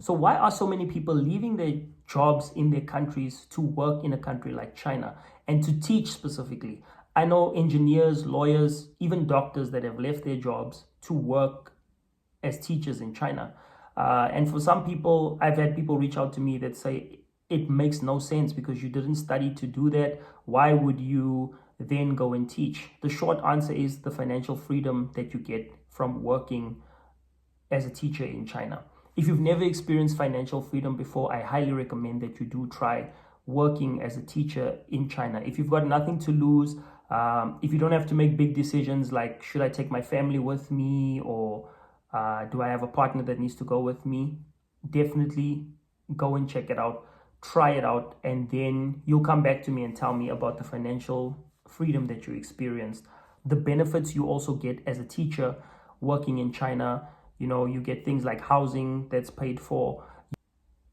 So why are so many people leaving their jobs in their countries to work in a country like China and to teach specifically? I know engineers, lawyers, even doctors that have left their jobs to work as teachers in China. And for some people, I've had people reach out to me that say it makes no sense because you didn't study to do that. Why would you then go and teach? The short answer is the financial freedom that you get from working as a teacher in China. If you've never experienced financial freedom before, I highly recommend that you do try working as a teacher in China. If you've got nothing to lose, if you don't have to make big decisions like should I take my family with me or do I have a partner that needs to go with me, definitely go and check it out, try it out, and then you'll come back to me and tell me about the financial freedom that you experienced, the benefits you also get as a teacher working in China. You know, you get things like housing that's paid for.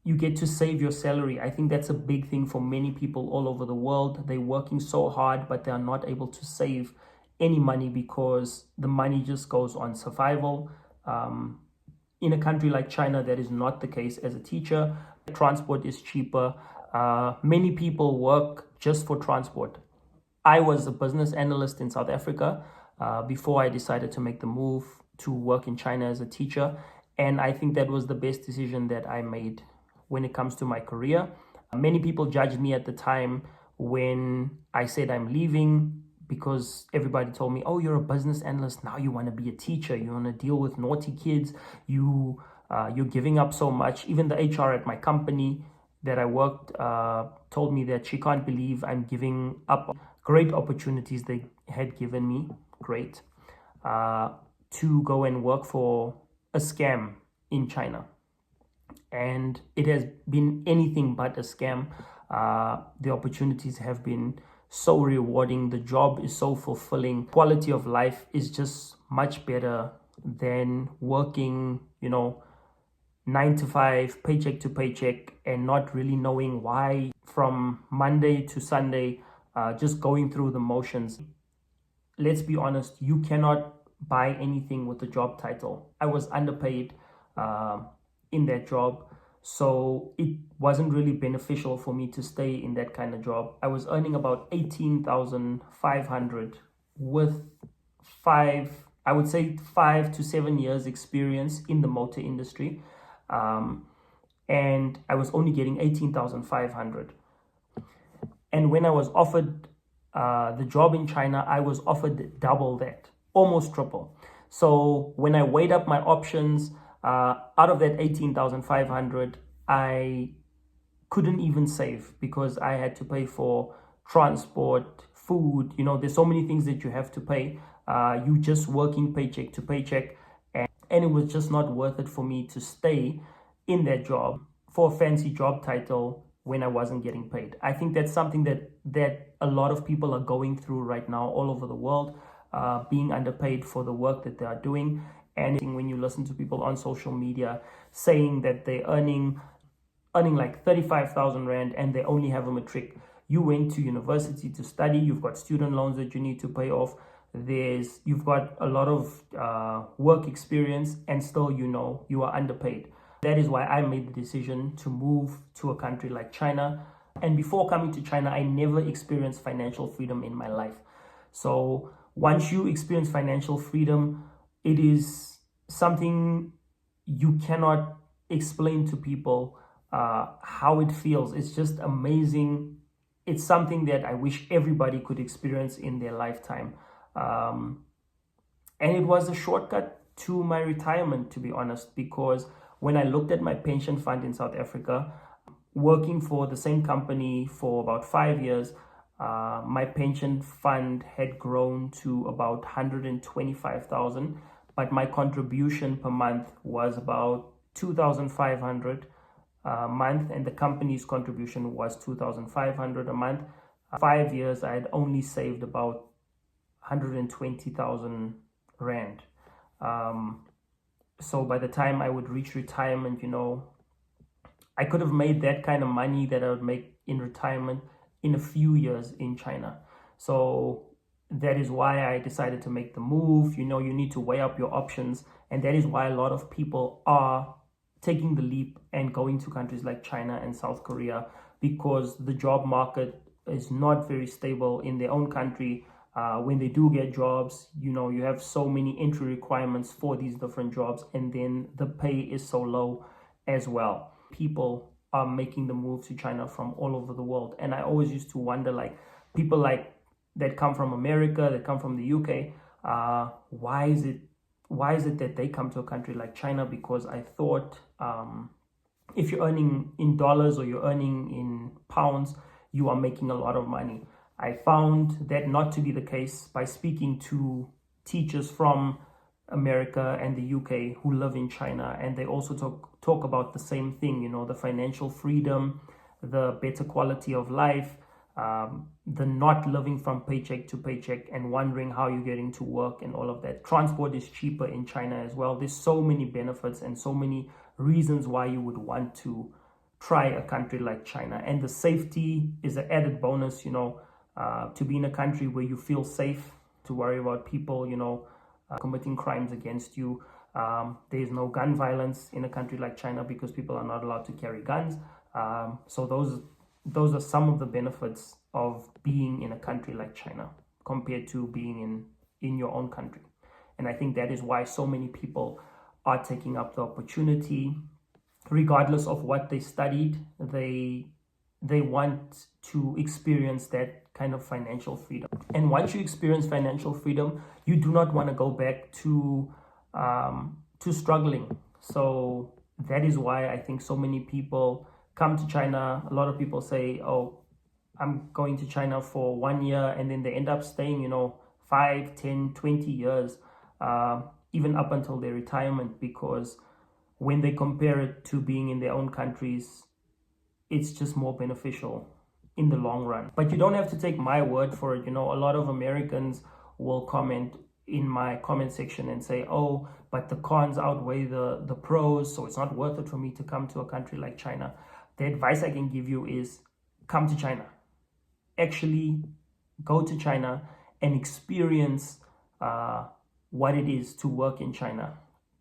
You get to save your salary. I think that's a big thing for many people all over the world. They're working so hard, but they're not able to save any money because the money just goes on survival. In a country like China, that is not the case as a teacher. Transport is cheaper. Many people work just for transport. I was a business analyst in South Africa before I decided to make the move to work in China as a teacher. And I think that was the best decision that I made when it comes to my career. Many people judged me at the time when I said I'm leaving because everybody told me, oh, you're a business analyst. Now you want to be a teacher. You want to deal with naughty kids. You're giving up so much. Even the HR at my company that I worked told me that she can't believe I'm giving up great opportunities they had given me. Great. To go and work for a scam in China. And it has been anything but a scam. The opportunities have been so rewarding. The job is so fulfilling. Quality of life is just much better than working, 9 to 5, paycheck to paycheck, and not really knowing why from Monday to Sunday, just going through the motions. Let's be honest, you cannot buy anything with the job title. I was underpaid in that job, so it wasn't really beneficial for me to stay in that kind of job. I was earning about 18,500 with I would say 5 to 7 years experience in the motor industry, and I was only getting 18,500. And when I was offered the job in China, I was offered double that, almost triple. So when I weighed up my options, out of that 18,500, I couldn't even save because I had to pay for transport, food. There's so many things that you have to pay. You just working paycheck to paycheck, and it was just not worth it for me to stay in that job for a fancy job title when I wasn't getting paid. I think that's something that a lot of people are going through right now all over the world, being underpaid for the work that they are doing. And when you listen to people on social media saying that they're earning like 35,000 Rand and they only have a matric. You went to university to study, you've got student loans that you need to pay off. You've got a lot of work experience and still you are underpaid. That is why I made the decision to move to a country like China. And before coming to China, I never experienced financial freedom in my life. So once you experience financial freedom, it is something you cannot explain to people how it feels. It's just amazing. It's something that I wish everybody could experience in their lifetime. And it was a shortcut to my retirement, to be honest, because when I looked at my pension fund in South Africa, working for the same company for about 5 years, my pension fund had grown to about 125,000, but my contribution per month was about 2,500 a month, and the company's contribution was 2,500 a month. 5 years, I had only saved about 120,000 Rand. So by the time I would reach retirement, I could have made that kind of money that I would make in retirement in a few years in China. So that is why I decided to make the move. You need to weigh up your options. And that is why a lot of people are taking the leap and going to countries like China and South Korea, because the job market is not very stable in their own country. When they do get jobs, you have so many entry requirements for these different jobs, and then the pay is so low as well. People are making the move to China from all over the world. And I always used to wonder, like, people like that come from America, that come from the UK, why is it that they come to a country like China? Because I thought if you're earning in dollars or you're earning in pounds, you are making a lot of money. I found that not to be the case by speaking to teachers from America and the UK who live in China, and they also talk about the same thing, the financial freedom, the better quality of life, the not living from paycheck to paycheck and wondering how you're getting to work and all of that. Transport is cheaper in China as well. There's so many benefits and so many reasons why you would want to try a country like China. And the safety is an added bonus, to be in a country where you feel safe, to worry about people, committing crimes against you. There's no gun violence in a country like China because people are not allowed to carry guns. So those are some of the benefits of being in a country like China compared to being in your own country. And I think that is why so many people are taking up the opportunity, regardless of what they studied. They want to experience that kind of financial freedom. And once you experience financial freedom, you do not want to go back to struggling. So that is why I think so many people come to China. A lot of people say, oh, I'm going to China for 1 year, and then they end up staying, 5, 10, 20 years, even up until their retirement, because when they compare it to being in their own countries, it's just more beneficial in the long run. But you don't have to take my word for it. A lot of Americans will comment in my comment section and say, oh, but the cons outweigh the pros, so it's not worth it for me to come to a country like China. The advice I can give you is come to China. Actually go to China and experience what it is to work in China.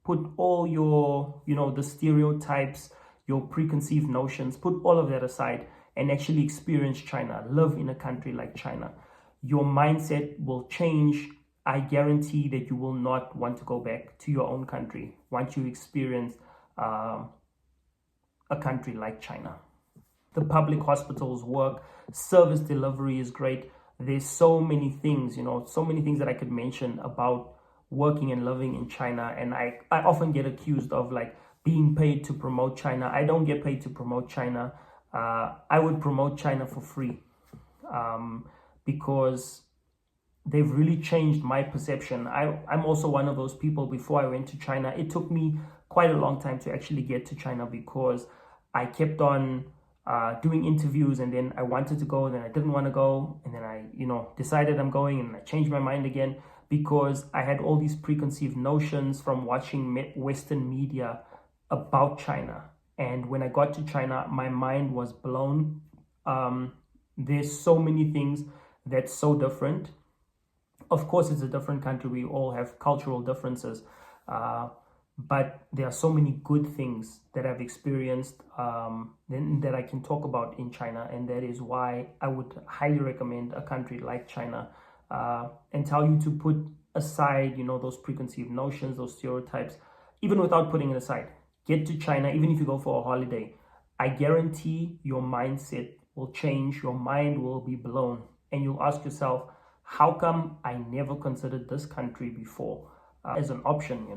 Put all your, the stereotypes, your preconceived notions, put all of that aside and actually experience China. Live in a country like China. Your mindset will change. I guarantee that you will not want to go back to your own country once you experience a country like China. The public hospitals work, service delivery is great. There's so many things, so many things that I could mention about working and living in China. And I often get accused of like being paid to promote China. I don't get paid to promote China. I would promote China for free because they've really changed my perception. I'm also one of those people. Before I went to China, it took me quite a long time to actually get to China because I kept on doing interviews, and then I wanted to go, and then I didn't want to go, and then I decided I'm going, and I changed my mind again because I had all these preconceived notions from watching Western media about China. And when I got to China, my mind was blown. There's so many things that's so different. Of course, it's a different country. We all have cultural differences. But there are so many good things that I've experienced that I can talk about in China. And that is why I would highly recommend a country like China, and tell you to put aside, those preconceived notions, those stereotypes, even without putting it aside. Get to China, even if you go for a holiday. I guarantee your mindset will change. Your mind will be blown. And you'll ask yourself, how come I never considered this country before as an option,